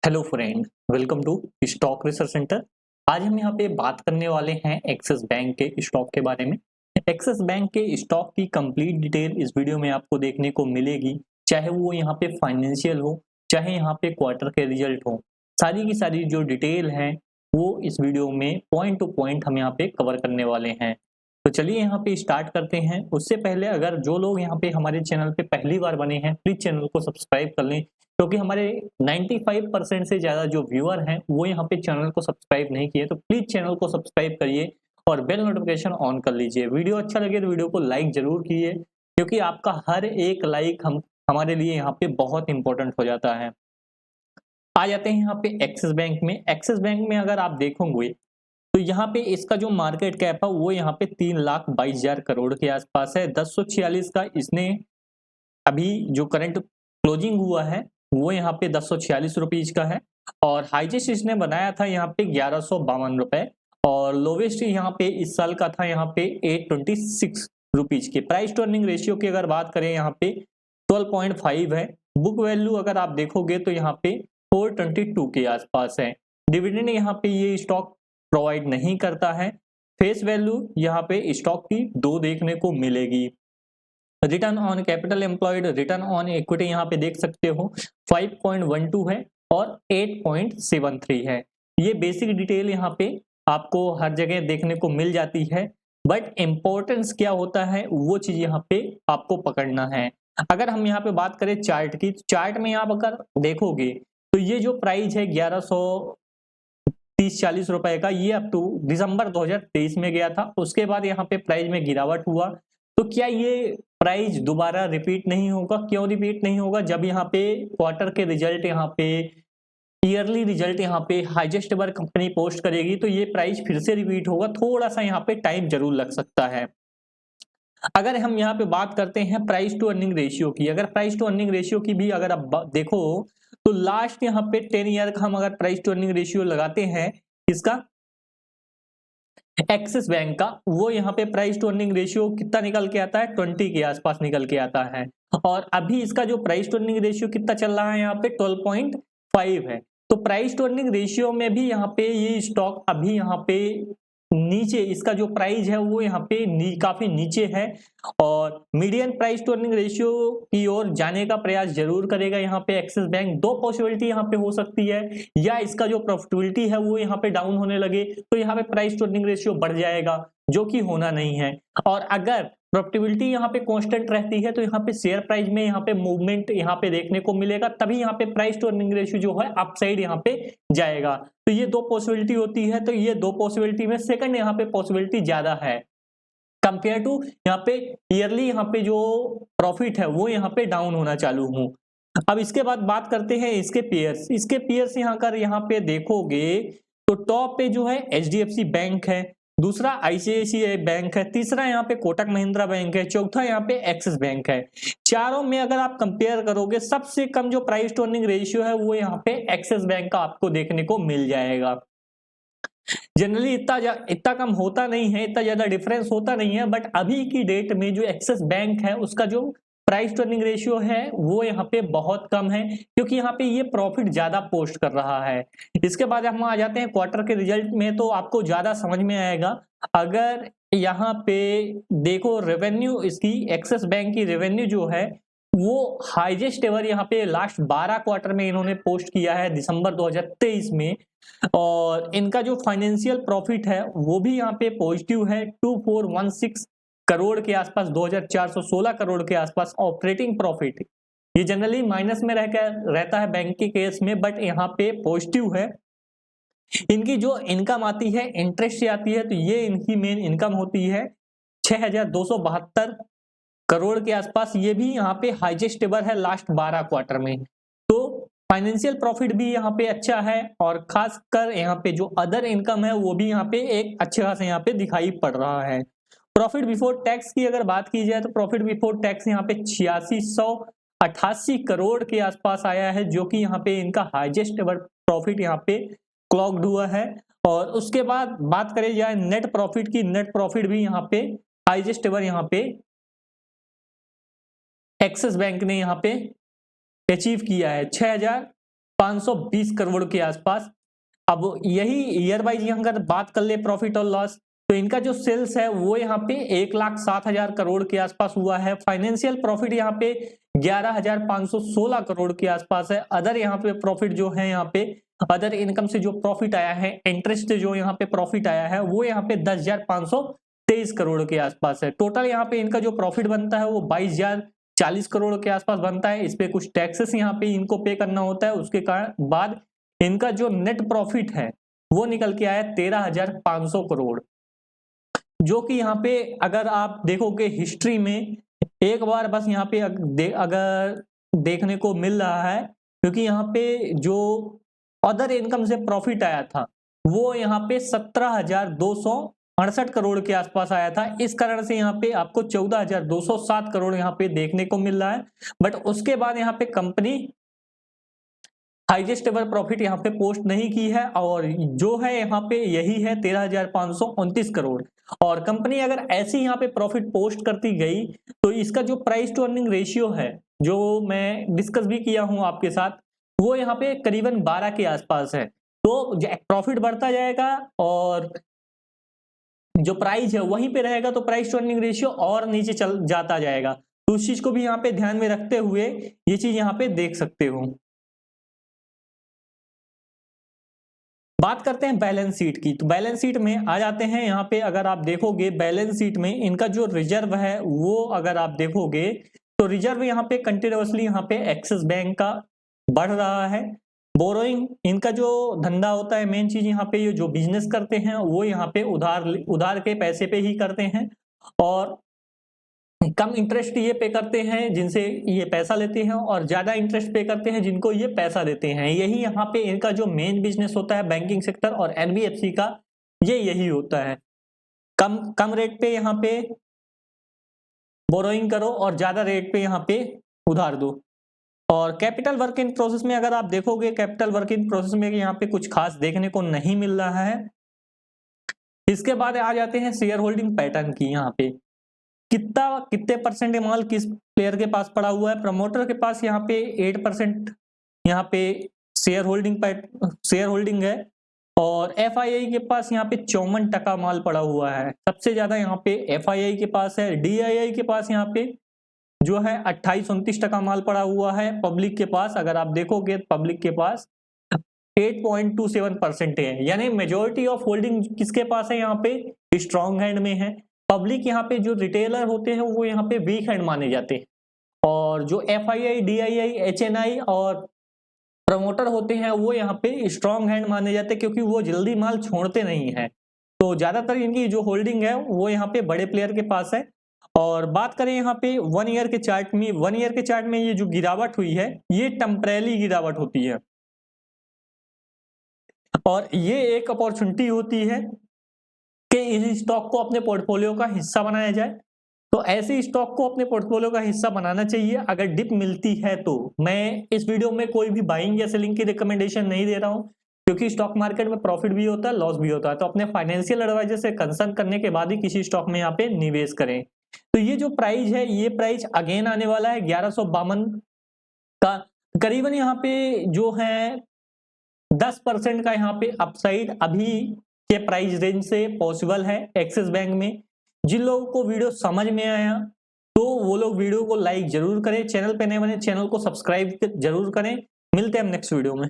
Hello friend, welcome to stock research centre. आज हम यहाँ पे बात करने वाले हैं एक्सिस बैंक के स्टॉक के बारे में। एक्सिस बैंक के स्टॉक की कंप्लीट डिटेल इस वीडियो में आपको देखने को मिलेगी, चाहे वो यहाँ पे फाइनेंशियल हो, चाहे यहाँ पे क्वार्टर के रिजल्ट हो। सारी की सारी जो डिटेल है वो इस वीडियो में पॉइंट टू पॉइंट हम यहाँ पे कवर करने वाले हैं। तो चलिए यहाँ पे स्टार्ट करते हैं। उससे पहले अगर जो लोग यहाँ पे हमारे चैनल पे पहली बार बने हैं, प्लीज चैनल को सब्सक्राइब कर लें, क्योंकि हमारे 95% से ज्यादा जो व्यूअर हैं वो यहाँ पे चैनल को सब्सक्राइब नहीं किए। तो प्लीज चैनल को सब्सक्राइब करिए और बेल नोटिफिकेशन ऑन कर लीजिए। वीडियो अच्छा लगे तो वीडियो को लाइक जरूर कीजिए, क्योंकि आपका हर एक लाइक हमारे लिए यहाँ पे बहुत इंपॉर्टेंट हो जाता है। आ जाते हैं यहाँ पे एक्सिस बैंक में। एक्सिस बैंक में अगर आप देखोगे तो यहाँ पे इसका जो मार्केट कैप है वो यहाँ पे 3,22,000 करोड़ के आसपास है। 1046 का इसने अभी जो करंट क्लोजिंग हुआ है वो यहाँ पे 1046 रुपीज का है, और हाईएस्ट इसने बनाया था यहाँ पे 1152 रुपए, और लोवेस्ट यहाँ पे इस साल का था यहाँ पे 826 रुपीज के। प्राइस टू अर्निंग रेशियो की अगर बात करें यहाँ पे 12.5 है। बुक वैल्यू अगर आप देखोगे तो यहाँ पे 422 के आसपास है। डिविडेंड यहाँ पे ये स्टॉक प्रोवाइड नहीं करता है। फेस वैल्यू यहाँ पे स्टॉक की 2 देखने को मिलेगी। Return on capital employed, return on equity यहाँ पे देख सकते हो 5.12 है और 8.73 है। ये बेसिक डिटेल यहाँ पे आपको हर जगह देखने को मिल जाती है, बट इंपॉर्टेंस क्या होता है वो चीज यहाँ पे आपको पकड़ना है। अगर हम यहाँ पे बात करें चार्ट की, चार्ट में आप अगर देखोगे तो ये जो प्राइस है 1130-40 रुपए का, ये अप टू दिसंबर 2023 में गया था। उसके बाद यहाँ पे प्राइस में गिरावट हुआ। तो क्या ये प्राइस दोबारा रिपीट नहीं होगा? क्यों रिपीट नहीं होगा? जब यहाँ पे क्वार्टर के रिजल्ट, यहाँ पे ईयरली रिजल्ट यहाँ पे हाईएस्ट एवर कंपनी पोस्ट करेगी तो ये प्राइस फिर से रिपीट होगा। थोड़ा सा यहाँ पे टाइम जरूर लग सकता है। अगर हम यहाँ पे बात करते हैं प्राइस टू अर्निंग रेशियो की, अगर प्राइस टू अर्निंग रेशियो की भी अगर आप देखो तो लास्ट यहाँ पे 10 ईयर का हम अगर प्राइस टू अर्निंग रेशियो लगाते हैं इसका एक्सिस बैंक का, वो यहाँ पे प्राइस टू अर्निंग रेशियो कितना निकल के आता है? 20 के आसपास निकल के आता है। और अभी इसका जो प्राइस टू अर्निंग रेशियो कितना चल रहा है यहाँ पे 12.5 है। तो प्राइस टू अर्निंग रेशियो में भी यहाँ पे ये स्टॉक अभी यहाँ पे नीचे, इसका जो प्राइस है वो यहाँ पे काफी नीचे है, और median price to earning ratio की ओर जाने का प्रयास जरूर करेगा यहाँ पे एक्सिस बैंक। 2 पॉसिबिलिटी यहाँ पे हो सकती है, या इसका जो प्रॉफिटेबिलिटी है वो यहाँ पे डाउन होने लगे तो यहाँ पे प्राइस टू अर्निंग रेशियो बढ़ जाएगा, जो कि होना नहीं है। और अगर प्रॉफिटेबिलिटी यहाँ पे कांस्टेंट रहती है तो यहाँ पे शेयर प्राइस में यहाँ पे मूवमेंट यहाँ पे देखने को मिलेगा, तभी यहाँ पे प्राइस टू अर्निंग रेशियो जो है अपसाइड यहाँ पे जाएगा। तो ये 2 पॉसिबिलिटी होती है। तो ये 2 पॉसिबिलिटी में सेकंड यहाँ पे पॉसिबिलिटी ज्यादा है कंपेयर टू यहाँ पे ईयरली यहाँ पे जो प्रॉफिट है वो यहाँ पे डाउन होना चालू हूँ। अब इसके बाद बात करते हैं इसके पेयर्स। इसके पेयर्स यहाँ कर यहाँ पे देखोगे तो टॉप पे जो है एचडीएफसी बैंक है, दूसरा आईसीआईसीआई बैंक है, तीसरा यहाँ पे कोटक महिंद्रा बैंक है, चौथा यहाँ पे एक्सिस बैंक है। चारों में अगर आप कंपेयर करोगे सबसे कम जो प्राइस टू अर्निंग रेशियो है वो यहाँ पे एक्सिस बैंक का आपको देखने को मिल जाएगा। जनरली इतना कम होता नहीं है, इतना ज्यादा डिफरेंस होता नहीं है, बट अभी की डेट में जो एक्सिस बैंक है उसका जो प्राइस टू अर्निंग रेशियो है वो यहाँ पे बहुत कम है, क्योंकि यहाँ पे ये प्रॉफिट ज्यादा पोस्ट कर रहा है। इसके बाद हम आ जाते हैं क्वार्टर के रिजल्ट में, तो आपको ज्यादा समझ में आएगा। अगर यहाँ पे देखो रेवेन्यू, इसकी एक्सिस बैंक की रेवेन्यू जो है वो हाईएस्ट एवर यहाँ पे लास्ट 12 क्वार्टर में इन्होंने पोस्ट किया है दिसंबर 2023 में, और इनका जो फाइनेंशियल प्रॉफिट है वो भी यहाँ पे पॉजिटिव है 2416 करोड़ के आसपास, 2416 करोड़ के आसपास। ऑपरेटिंग प्रॉफिट ये जनरली माइनस में रहता है बैंक के केस में, बट यहाँ पे पॉजिटिव है। इनकी जो इनकम आती है इंटरेस्ट से आती है, तो ये इनकी मेन इनकम होती है 6272 करोड़ के आसपास। ये भी यहाँ पे हाईएस्ट एवर है लास्ट 12 क्वार्टर में। तो फाइनेंशियल प्रॉफिट भी यहाँ पे अच्छा है, और खासकर यहाँ पे जो अदर इनकम है वो भी यहाँ पे एक अच्छे खासा यहाँ पे दिखाई पड़ रहा है। प्रॉफिट बिफोर टैक्स की अगर बात की जाए तो प्रॉफिट बिफोर टैक्स यहाँ पे 8688 करोड़ के आसपास आया है, जो कि यहाँ पे इनका हाईएस्ट एवर प्रॉफिट यहाँ पे क्लॉक्ड हुआ है। और उसके बाद बात करें जाए नेट प्रॉफिट की, नेट प्रॉफिट भी यहाँ पे हाईएस्ट एवर यहाँ पे एक्सिस बैंक ने यहाँ पे अचीव किया है 520 करोड़ के आसपास। अब यही ईयर वाइज अगर बात कर ले प्रॉफिट और लॉस, तो इनका जो सेल्स है वो यहाँ पे 1,07,000 करोड़ के आसपास हुआ है। फाइनेंशियल प्रॉफिट यहाँ पे 11,516 करोड़ के आसपास है। अदर यहाँ पे प्रॉफिट जो है, यहाँ पे अदर इनकम से जो प्रॉफिट आया है, इंटरेस्ट से जो यहाँ पे प्रॉफिट आया है, वो यहाँ पे 10,523 करोड़ के आसपास है। टोटल यहाँ पे इनका जो प्रॉफिट बनता है वो 22,040 करोड़ के आसपास बनता है। इस पे कुछ टैक्सेस यहाँ पे इनको पे करना होता है, उसके कारण बाद इनका जो नेट प्रॉफिट है वो निकल के आया 13,500 करोड़, जो कि यहाँ पे अगर आप देखोगे हिस्ट्री में एक बार बस यहाँ पे अगर देखने को मिल रहा है, क्योंकि यहाँ पे जो अदर इनकम से प्रॉफिट आया था वो यहाँ पे 17,268 करोड़ के आसपास आया था। इस कारण से यहाँ पे आपको 14,207 करोड़ यहाँ पे देखने को मिल रहा है। बट उसके बाद यहाँ पे कंपनी हाईएस्ट एवर प्रॉफिट यहाँ पे पोस्ट नहीं की है, और जो है यहाँ पे यही है 13,529 करोड़। और कंपनी अगर ऐसी यहाँ पे प्रॉफिट पोस्ट करती गई तो इसका जो प्राइस टू अर्निंग रेशियो है, जो मैं डिस्कस भी किया हूं आपके साथ, वो यहाँ पे करीबन 12 के आसपास है। तो प्रॉफिट बढ़ता जाएगा और जो प्राइस है वहीं पे रहेगा, तो प्राइस टू अर्निंग रेशियो और नीचे चल जाता जाएगा। तो उस चीज को भी यहाँ पे ध्यान में रखते हुए ये चीज यहाँ पे देख सकते हो। बात करते हैं बैलेंस शीट की, तो बैलेंस शीट में आ जाते हैं। यहाँ पे अगर आप देखोगे बैलेंस शीट में इनका जो रिजर्व है वो अगर आप देखोगे तो रिजर्व यहाँ पे कंटिन्यूअसली यहाँ पे एक्सिस बैंक का बढ़ रहा है। बोरोइंग इनका जो धंधा होता है, मेन चीज यहाँ पे ये जो बिजनेस करते हैं वो यहाँ पे उधार के पैसे पे ही करते हैं, और कम इंटरेस्ट ये पे करते हैं जिनसे ये पैसा लेते हैं, और ज्यादा इंटरेस्ट पे करते हैं जिनको ये पैसा देते हैं। यही यहाँ पे इनका जो मेन बिजनेस होता है बैंकिंग सेक्टर और एनबीएफसी का, ये यही होता है। कम रेट पे यहाँ पे बोरोइंग करो और ज्यादा रेट पे यहाँ पे उधार दो। और कैपिटल वर्क इन प्रोसेस में अगर आप देखोगे, कैपिटल वर्क इन प्रोसेस में यहाँ पे कुछ खास देखने को नहीं मिल रहा है। इसके बाद आ जाते हैं शेयर होल्डिंग पैटर्न की। यहाँ पे कितने परसेंट माल किस प्लेयर के पास पड़ा हुआ है। प्रमोटर के पास यहाँ पे 8% यहाँ पे शेयर होल्डिंग है, और एफआईआई के पास यहाँ पे 54% माल पड़ा हुआ है। सबसे ज्यादा यहाँ पे एफआईआई के पास है। डीआईआई के पास यहाँ पे जो है 28-29% माल पड़ा हुआ है। पब्लिक के पास अगर आप देखोगे, पब्लिक के पास 8.27% है, यानी मेजोरिटी ऑफ होल्डिंग किसके पास है, यहाँ पे स्ट्रॉन्ग हैंड में है। पब्लिक यहाँ पे जो रिटेलर होते हैं वो यहाँ पे वीक हैंड माने जाते हैं, और जो एफआईआई, डीआईआई, एचएनआई और प्रमोटर होते हैं वो यहाँ पे स्ट्रॉन्ग हैंड माने जाते हैं, क्योंकि वो जल्दी माल छोड़ते नहीं है। तो ज्यादातर इनकी जो होल्डिंग है वो यहाँ पे बड़े प्लेयर के पास है। और बात करें यहाँ पे 1 ईयर के चार्ट में, 1 ईयर के चार्ट में ये जो गिरावट हुई है ये टेम्परेरी गिरावट होती है, और ये एक अपॉर्चुनिटी होती है कि इस स्टॉक को अपने पोर्टफोलियो का हिस्सा बनाया जाए। तो ऐसे स्टॉक को अपने पोर्टफोलियो का हिस्सा बनाना चाहिए अगर डिप मिलती है तो। मैं इस वीडियो में कोई भी बाइंग या सेलिंग की रिकमेंडेशन नहीं दे रहा हूं, क्योंकि स्टॉक मार्केट में प्रॉफिट भी होता है, लॉस भी होता है। तो अपने फाइनेंशियल एडवाइजर से कंसल्ट करने के बाद ही किसी स्टॉक में यहाँ पे निवेश करें। तो ये जो प्राइस है, ये प्राइस अगेन आने वाला है 1152 का। करीबन यहाँ पे जो है 10% का यहाँ पे अपसाइड अभी के प्राइस रेंज से पॉसिबल है एक्सिस बैंक में। जिन लोगों को वीडियो समझ में आया तो वो लोग वीडियो को लाइक जरूर करें, चैनल पे नए बने चैनल को सब्सक्राइब जरूर करें। मिलते हैं हम नेक्स्ट वीडियो में।